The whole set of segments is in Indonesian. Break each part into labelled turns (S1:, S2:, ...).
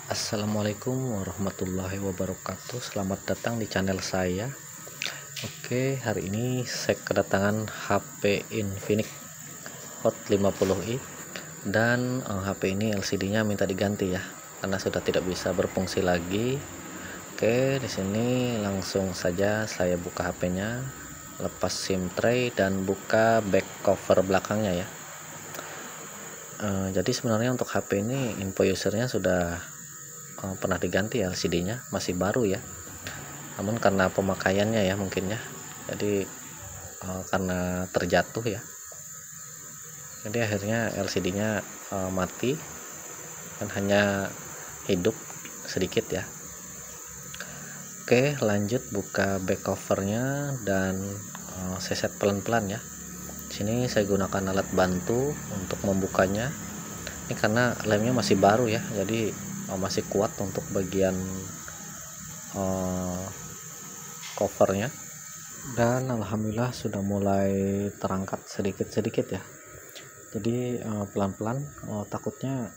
S1: Assalamualaikum warahmatullahi wabarakatuh. Selamat datang di channel saya. Oke, hari ini saya kedatangan HP Infinix Hot 50i dan HP ini LCD-nya minta diganti ya, karena sudah tidak bisa berfungsi lagi. Oke, di sini langsung saja saya buka HP-nya, lepas SIM tray dan buka back cover belakangnya ya. Jadi sebenarnya untuk HP ini info usernya sudah pernah diganti ya, LCD-nya masih baru ya, namun karena pemakaiannya ya mungkin ya, jadi karena terjatuh ya, jadi akhirnya LCD-nya mati dan hanya hidup sedikit ya. Oke, lanjut buka back covernya dan saya set pelan-pelan ya. Sini saya gunakan alat bantu untuk membukanya. Ini karena lemnya masih baru ya, jadi masih kuat untuk bagian covernya, dan alhamdulillah sudah mulai terangkat sedikit-sedikit ya. Jadi pelan-pelan, takutnya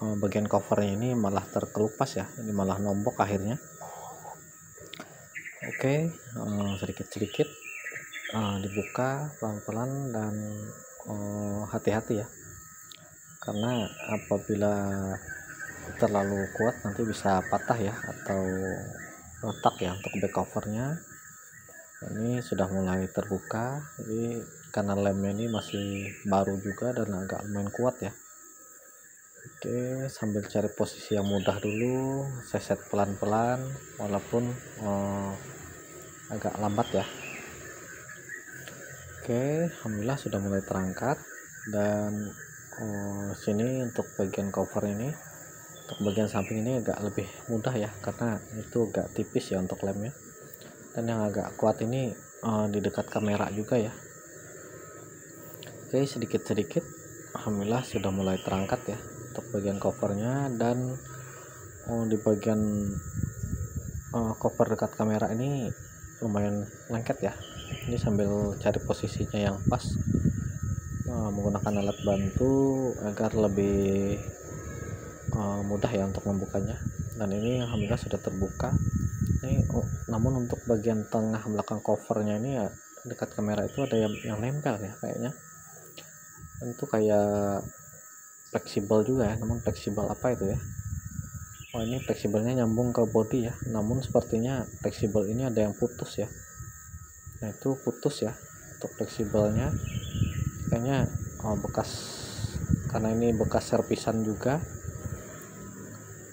S1: bagian covernya ini malah terkelupas ya, ini malah nombok akhirnya. Oke, sedikit-sedikit dibuka pelan-pelan dan hati-hati ya, karena apabila terlalu kuat nanti bisa patah ya atau retak ya untuk back covernya. Ini sudah mulai terbuka, jadi karena lemnya ini masih baru juga dan agak lumayan kuat ya. Oke, sambil cari posisi yang mudah dulu, saya set pelan-pelan walaupun agak lambat ya. Oke, alhamdulillah sudah mulai terangkat. Dan sini untuk bagian cover ini, untuk bagian samping ini agak lebih mudah ya, karena itu agak tipis ya untuk lemnya. Dan yang agak kuat ini di dekat kamera juga ya. Oke, sedikit-sedikit alhamdulillah sudah mulai terangkat ya untuk bagian covernya. Dan di bagian cover dekat kamera ini lumayan lengket ya. Ini sambil cari posisinya yang pas, menggunakan alat bantu agar lebih mudah ya untuk membukanya. Dan ini alhamdulillah sudah terbuka. Ini namun untuk bagian tengah belakang covernya ini ya, dekat kamera itu ada yang nempel ya kayaknya. Dan itu kayak fleksibel juga ya, namun fleksibel apa itu ya. Oh, ini fleksibelnya nyambung ke body ya, namun sepertinya fleksibel ini ada yang putus ya. Nah, itu putus ya untuk fleksibelnya, kayaknya bekas, karena ini bekas servisan juga.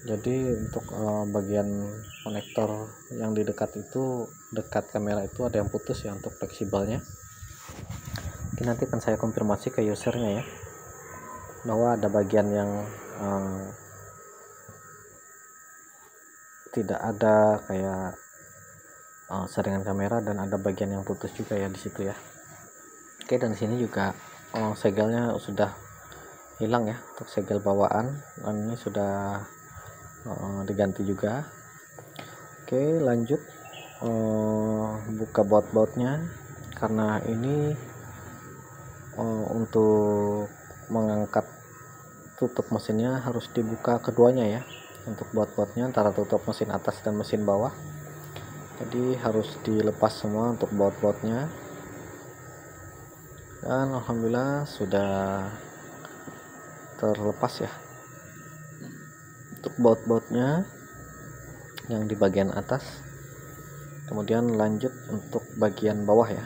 S1: Jadi untuk bagian konektor yang di dekat itu, dekat kamera itu ada yang putus ya untuk fleksibelnya. Oke, nanti akan saya konfirmasi ke usernya ya, bahwa ada bagian yang tidak ada kayak saringan kamera, dan ada bagian yang putus juga ya di situ ya. Oke, dan di sini juga segelnya sudah hilang ya, untuk segel bawaan, dan ini sudah diganti juga. Oke, lanjut buka baut-bautnya, karena ini untuk mengangkat tutup mesinnya harus dibuka keduanya ya, untuk baut-bautnya antara tutup mesin atas dan mesin bawah. Jadi harus dilepas semua untuk baut-bautnya, dan alhamdulillah sudah terlepas ya untuk baut-bautnya yang di bagian atas. Kemudian lanjut untuk bagian bawah ya,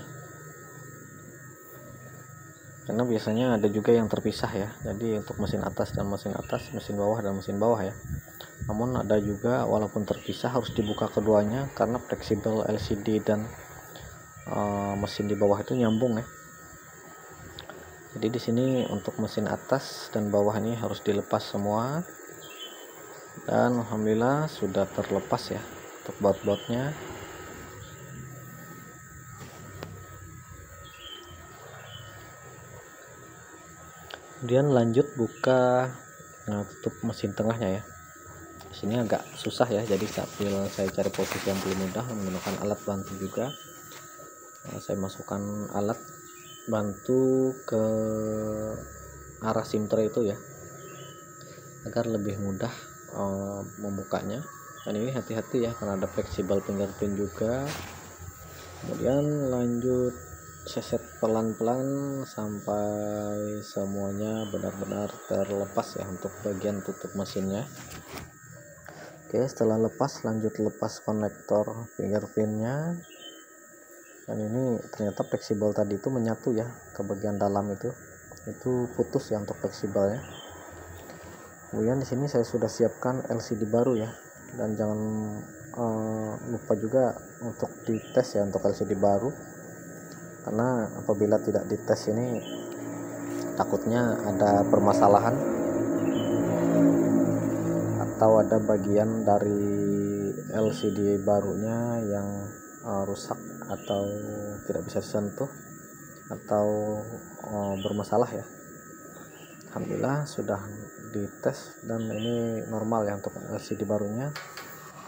S1: karena biasanya ada juga yang terpisah ya, jadi untuk mesin atas dan mesin atas, mesin bawah dan mesin bawah ya. Namun ada juga walaupun terpisah harus dibuka keduanya, karena fleksibel LCD dan mesin di bawah itu nyambung ya. Jadi di sini untuk mesin atas dan bawah ini harus dilepas semua, dan alhamdulillah sudah terlepas ya untuk baut-bautnya. Kemudian lanjut buka tutup mesin tengahnya ya. Di sini agak susah ya, jadi sambil saya cari posisi yang paling mudah menggunakan alat bantu juga. Saya masukkan alat bantu ke arah SIM tray itu ya, agar lebih mudah membukanya. Dan ini hati-hati ya karena ada fleksibel fingerprint juga. Kemudian lanjut seset pelan-pelan sampai semuanya benar-benar terlepas ya untuk bagian tutup mesinnya. Oke, setelah lepas lanjut lepas konektor fingerprintnya. Dan ini ternyata fleksibel tadi itu menyatu ya ke bagian dalam itu putus ya untuk fleksibelnya. Kemudian di sini saya sudah siapkan LCD baru ya, dan jangan lupa juga untuk dites ya untuk LCD baru, karena apabila tidak dites ini takutnya ada permasalahan atau ada bagian dari LCD barunya yang rusak atau tidak bisa disentuh atau bermasalah ya. Alhamdulillah sudah dites dan ini normal ya untuk LCD barunya,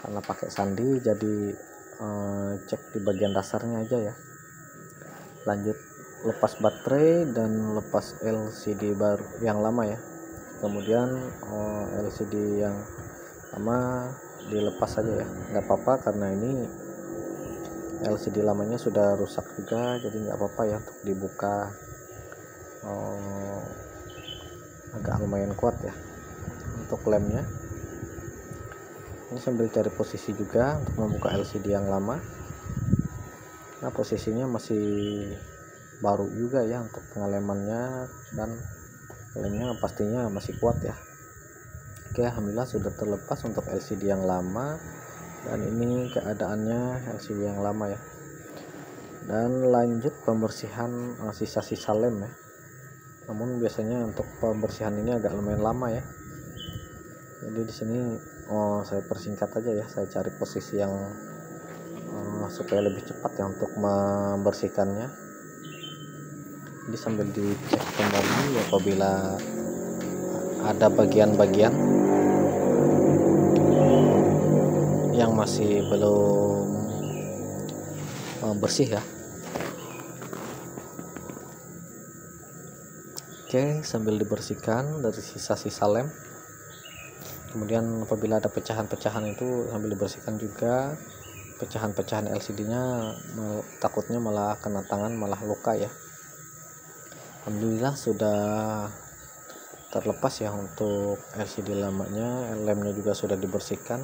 S1: karena pakai sandi jadi cek di bagian dasarnya aja ya. Lanjut lepas baterai dan lepas LCD baru yang lama ya. Kemudian LCD yang lama dilepas saja ya, nggak apa-apa karena ini LCD lamanya sudah rusak juga, jadi nggak apa-apa ya untuk dibuka. Agak lumayan kuat ya untuk lemnya. Ini sambil cari posisi juga untuk membuka LCD yang lama. Nah, posisinya masih baru juga ya untuk pengelemannya, dan lemnya pastinya masih kuat ya. Oke, alhamdulillah sudah terlepas untuk LCD yang lama, dan ini keadaannya LCD yang lama ya. Dan lanjut pembersihan sisa-sisa lem ya. Namun biasanya untuk pembersihan ini agak lumayan lama ya. Jadi di sini saya persingkat aja ya, saya cari posisi yang supaya lebih cepat ya untuk membersihkannya. Jadi sambil dicek kembali apabila ada bagian-bagian yang masih belum bersih ya. Oke, sambil dibersihkan dari sisa-sisa lem. Kemudian apabila ada pecahan-pecahan itu sambil dibersihkan juga. Pecahan-pecahan LCD-nya takutnya malah kena tangan, malah luka ya. Alhamdulillah sudah terlepas ya untuk LCD lamanya, lemnya juga sudah dibersihkan,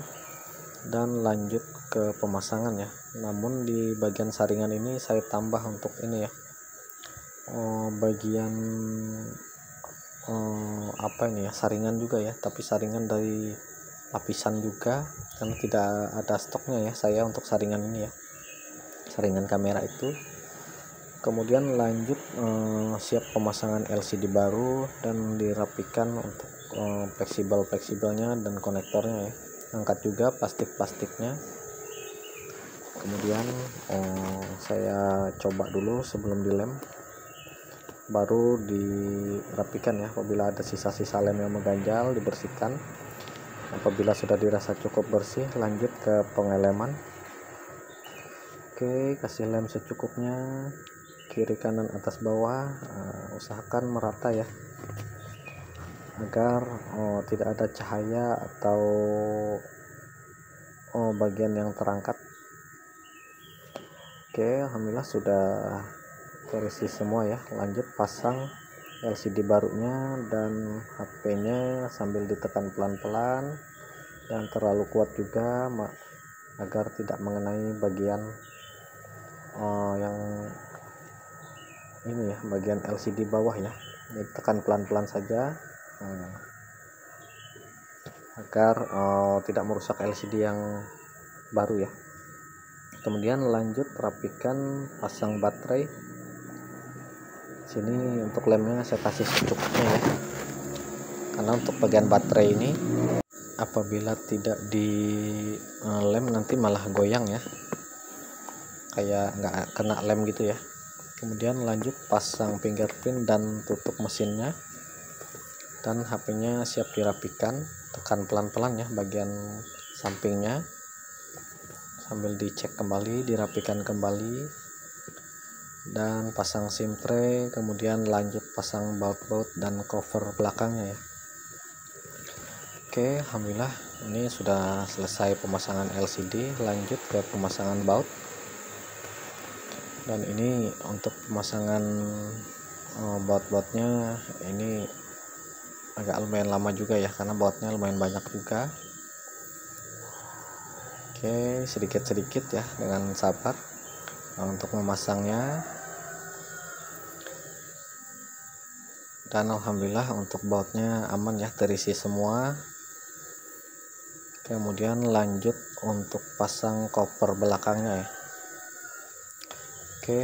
S1: dan lanjut ke pemasangan ya. Namun di bagian saringan ini saya tambah untuk ini ya, bagian apa ini ya, saringan juga ya, tapi saringan dari lapisan juga, karena tidak ada stoknya ya saya untuk saringan ini ya, saringan kamera itu. Kemudian lanjut siap pemasangan LCD baru dan dirapikan untuk fleksibelnya dan konektornya ya. Angkat juga plastiknya. Kemudian saya coba dulu sebelum dilem, baru dirapikan ya. Apabila ada sisa-sisa lem yang mengganjal dibersihkan. Apabila sudah dirasa cukup bersih, lanjut ke pengeleman. Oke, kasih lem secukupnya, kiri kanan atas bawah, usahakan merata ya, agar tidak ada cahaya atau bagian yang terangkat. Oke, alhamdulillah sudah terisi semua ya. Lanjut pasang LCD barunya dan HP-nya sambil ditekan pelan-pelan, dan terlalu kuat juga agar tidak mengenai bagian yang ini ya, bagian LCD bawah ya. Ditekan pelan-pelan saja agar tidak merusak LCD yang baru ya. Kemudian lanjut rapikan pasang baterai. Sini untuk lemnya saya kasih secukupnya ya, karena untuk bagian baterai ini apabila tidak di lem nanti malah goyang ya, kayak nggak kena lem gitu ya. Kemudian lanjut pasang fingerprint dan tutup mesinnya, dan HP-nya siap dirapikan. Tekan pelan-pelan ya bagian sampingnya sambil dicek kembali, dirapikan kembali, dan pasang SIM tray. Kemudian lanjut pasang baut dan cover belakangnya ya. Oke, alhamdulillah ini sudah selesai pemasangan LCD, lanjut ke pemasangan baut. Dan ini untuk pemasangan baut-bautnya ini agak lumayan lama juga ya, karena bautnya lumayan banyak juga. Oke, sedikit-sedikit ya, dengan sabar untuk memasangnya. Dan alhamdulillah untuk bautnya aman ya, terisi semua. Kemudian lanjut untuk pasang koper belakangnya ya. Oke,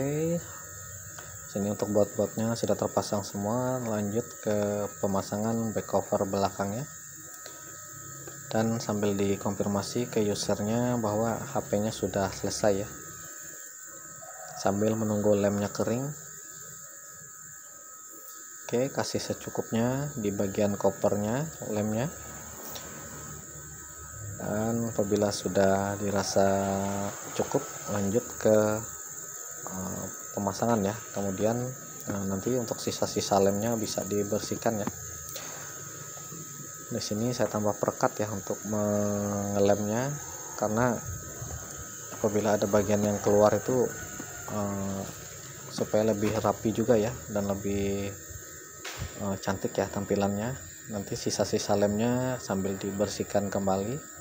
S1: sini untuk baut-bautnya sudah terpasang semua. Lanjut ke pemasangan back cover belakangnya, dan sambil dikonfirmasi ke usernya bahwa HP-nya sudah selesai ya, sambil menunggu lemnya kering. Oke, kasih secukupnya di bagian kopernya, lemnya. Dan apabila sudah dirasa cukup, lanjut ke pemasangan ya. Kemudian nanti untuk sisa-sisa lemnya bisa dibersihkan ya. Di sini saya tambah perekat ya untuk mengelemnya, karena apabila ada bagian yang keluar itu supaya lebih rapi juga ya, dan lebih cantik ya tampilannya. Nanti sisa-sisa lemnya sambil dibersihkan kembali.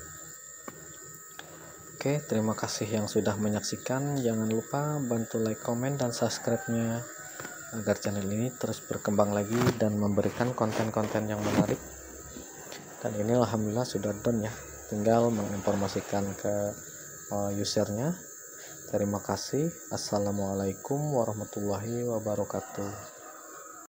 S1: Oke, terima kasih yang sudah menyaksikan. Jangan lupa bantu like, komen, dan subscribe-nya agar channel ini terus berkembang lagi dan memberikan konten-konten yang menarik. Dan ini alhamdulillah sudah done ya, tinggal menginformasikan ke usernya. Terima kasih. Assalamualaikum warahmatullahi wabarakatuh.